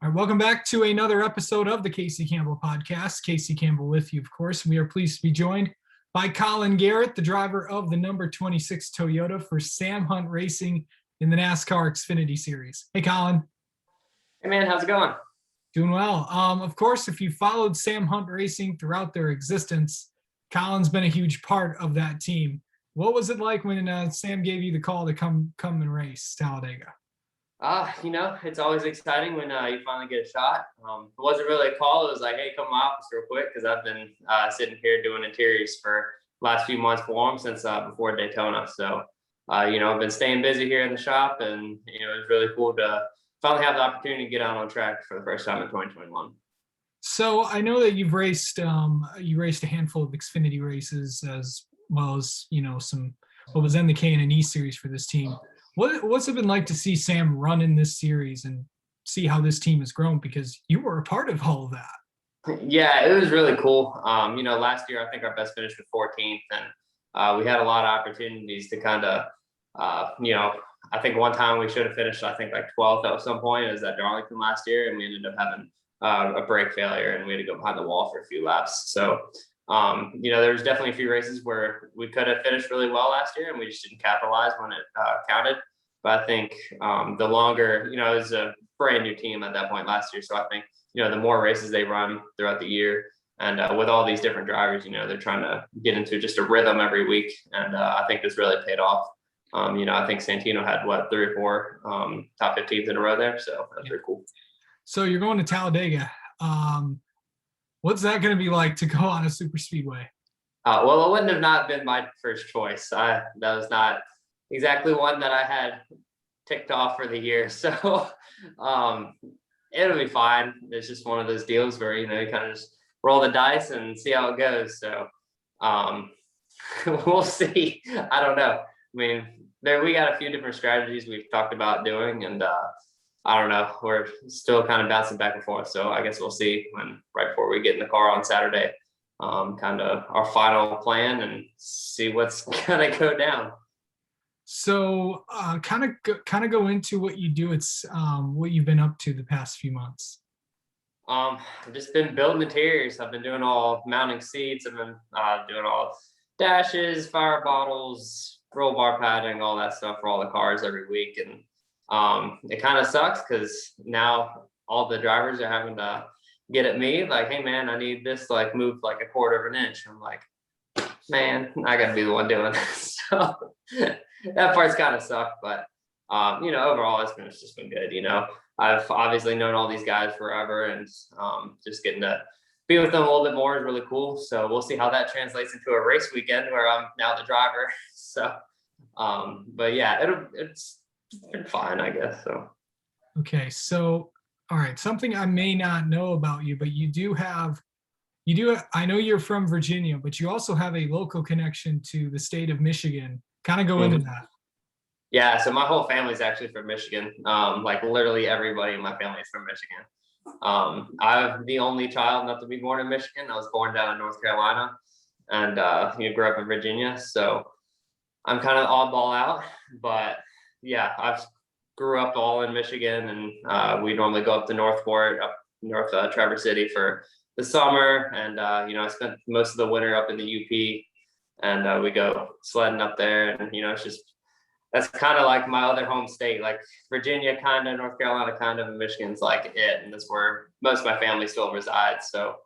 All right, welcome back to another episode of the Casey Campbell Podcast. Casey Campbell with you, of course. We are pleased to be joined by Colin Garrett, the driver of the number 26 Toyota for Sam Hunt Racing in the NASCAR Xfinity Series. Hey, Colin. Hey, man. How's it going? Doing well. Of course, if you followed Sam Hunt Racing throughout their existence, Colin's been a huge part of that team. What was it like when Sam gave you the call to come and race Talladega? It's always exciting when you finally get a shot. It wasn't really a call. It was like, hey, come to my office real quick, because I've been sitting here doing interiors for the last few months for him since before Daytona. So, I've been staying busy here in the shop, and, it was really cool to finally have the opportunity to get out on track for the first time in 2021. So I know that you've raced a handful of Xfinity races as well as, what was then the K&E series for this team. What's it been like to see Sam run in this series and see how this team has grown, because you were a part of all of that? Yeah, it was really cool. Last year I think our best finish was 14th, and we had a lot of opportunities to kind of, I think one time we should have finished, I think like 12th at some point. It was at Darlington last year, and we ended up having a brake failure, and we had to go behind the wall for a few laps. So, there was definitely a few races where we could have finished really well last year, and we just didn't capitalize when it counted. But I think the longer, it was a brand new team at that point last year. So I think, the more races they run throughout the year, and with all these different drivers, they're trying to get into just a rhythm every week. And I think this really paid off. I think Santino had 3 or 4 top 15s in a row there. So that's pretty cool. So you're going to Talladega. What's that going to be like to go on a super speedway? Well, it wouldn't have not been my first choice. That was not exactly one that I had ticked off for the year. So it'll be fine. It's just one of those deals where, you kind of just roll the dice and see how it goes. So we'll see. I don't know. I mean, we got a few different strategies we've talked about doing, and I don't know. We're still kind of bouncing back and forth. So I guess we'll see right before we get in the car on Saturday, kind of our final plan, and see what's going to go down. So kind of go into what you do. It's what you've been up to the past few months. I've just been building interiors. I've been doing all mounting seats. I've been doing all dashes, fire bottles, roll bar padding, all that stuff for all the cars every week. And it kind of sucks because now all the drivers are having to get at me like, hey man, I need this move like a quarter of an inch. I'm like, man, I gotta be the one doing it. So that part's kind of sucked, but overall it's just been good. I've obviously known all these guys forever, and just getting to be with them a little bit more is really cool. So we'll see how that translates into a race weekend where I'm now the driver. So but yeah, it's been fine, I guess. So okay, so all right, something I may not know about you, but I know you're from Virginia, but you also have a local connection to the state of Michigan. Kind of go into that. Yeah, so my whole family's actually from Michigan. Literally everybody in my family is from Michigan. I'm the only child not to be born in Michigan. I was born down in North Carolina, and grew up in Virginia. So I'm kind of oddball out, but yeah, I've grew up all in Michigan, and we normally go up to Northport, up north Traverse City for the summer, and I spent most of the winter up in the UP, and we go sledding up there, and it's just, that's kind of like my other home state, like Virginia kind of, North Carolina kind of, and Michigan's like it, and that's where most of my family still resides. So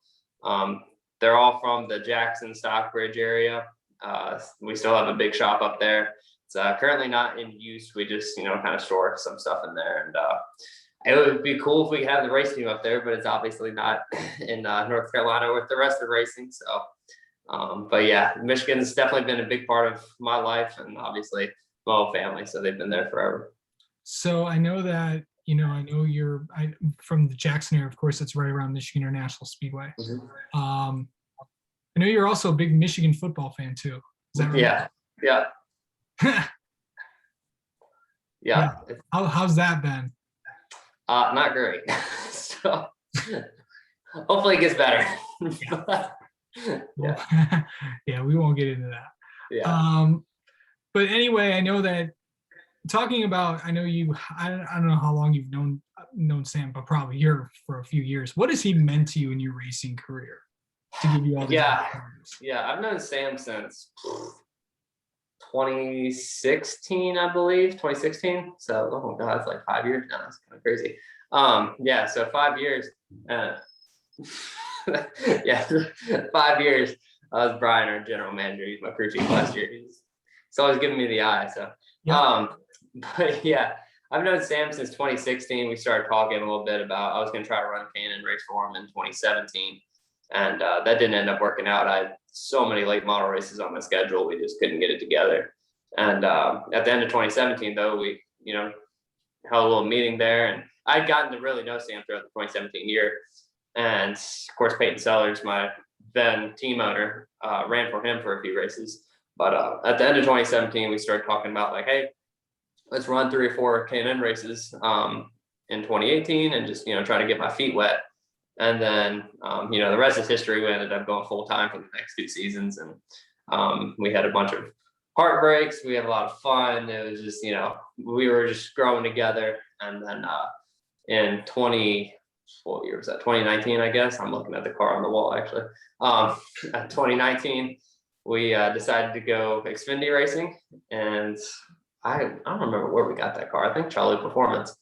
they're all from the Jackson Stockbridge area. We still have a big shop up there. It's currently not in use. We just kind of store some stuff in there, and it would be cool if we could have the race team up there, but it's obviously not in North Carolina with the rest of the racing. So, but yeah, Michigan's definitely been a big part of my life, and obviously my whole family. So they've been there forever. So I know that, I know you're from the Jackson area. Of course, it's right around Michigan International Speedway. Mm-hmm. I know you're also a big Michigan football fan too. Is that right? Yeah. Yeah. How's that been? Not great. So hopefully it gets better. Yeah, we won't get into that. Yeah. But anyway, I know that talking about, I know you, I don't know how long you've known Sam, but probably here for a few years. What has he meant to you in your racing career to give you all these Yeah, opportunities? yeah, I've known Sam since 2016, I believe, 2016. So, oh my God, it's like 5 years now. That's kind of crazy. Yeah, so 5 years. Uh, yeah, 5 years. I was Brian, our general manager. He's my crew chief last year. He's always giving me the eye. So, Yeah. but yeah, I've known Sam since 2016. We started talking a little bit about I was going to try to run Cannon race for him in 2017, and that didn't end up working out. I had so many late model races on my schedule, we just couldn't get it together. And at the end of 2017, though, we held a little meeting there, and I'd gotten to really know Sam throughout the 2017 year. And of course, Peyton Sellers, my then team owner, ran for him for a few races. But at the end of 2017, we started talking about like, hey, let's run 3 or 4 K&N races in 2018 and just, try to get my feet wet. And then, the rest is history. We ended up going full time for the next 2 seasons. And we had a bunch of heartbreaks. We had a lot of fun. It was just, we were just growing together. And then in 2019, I guess. I'm looking at the car on the wall, actually. 2019, we decided to go Xfinity racing. And I don't remember where we got that car. I think Charlie Performance.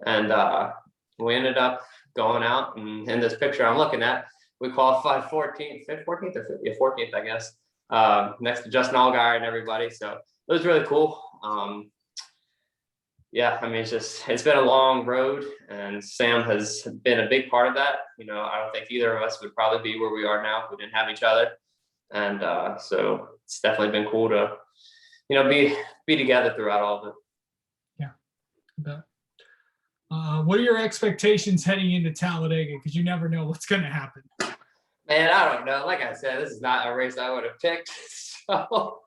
And we ended up going out, and in this picture I'm looking at, we qualified 14th or 15th? Yeah, 14th, I guess, next to Justin Allgaier and everybody. So it was really cool. Yeah, I mean, it's been a long road, and Sam has been a big part of that. I don't think either of us would probably be where we are now if we didn't have each other. And so it's definitely been cool to, be together throughout all of it. Yeah. I bet. What are your expectations heading into Talladega? Because you never know what's going to happen. Man, I don't know. Like I said, this is not a race I would have picked. So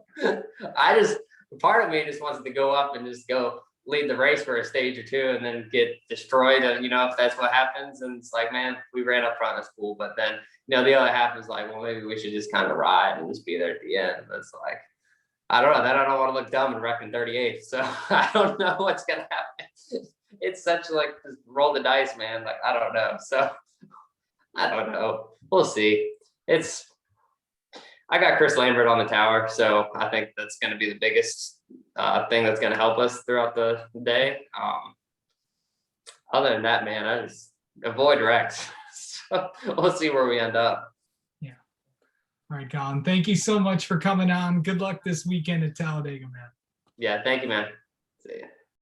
part of me just wants to go up and just go lead the race for a stage or 2 and then get destroyed. And, if that's what happens. And it's like, man, we ran up front, that's cool. But then, the other half is like, well, maybe we should just kind of ride and just be there at the end. But it's like, I don't know. Then I don't want to look dumb and wrecking 38th. So I don't know what's going to happen. It's such like just roll the dice, man. Like, I don't know. So I don't know. We'll see. I got Chris Lambert on the tower. So I think that's going to be the biggest thing that's going to help us throughout the day. Other than that, man, I just avoid wrecks. So we'll see where we end up. Yeah. All right, Colin. Thank you so much for coming on. Good luck this weekend at Talladega, man. Yeah. Thank you, man. See ya.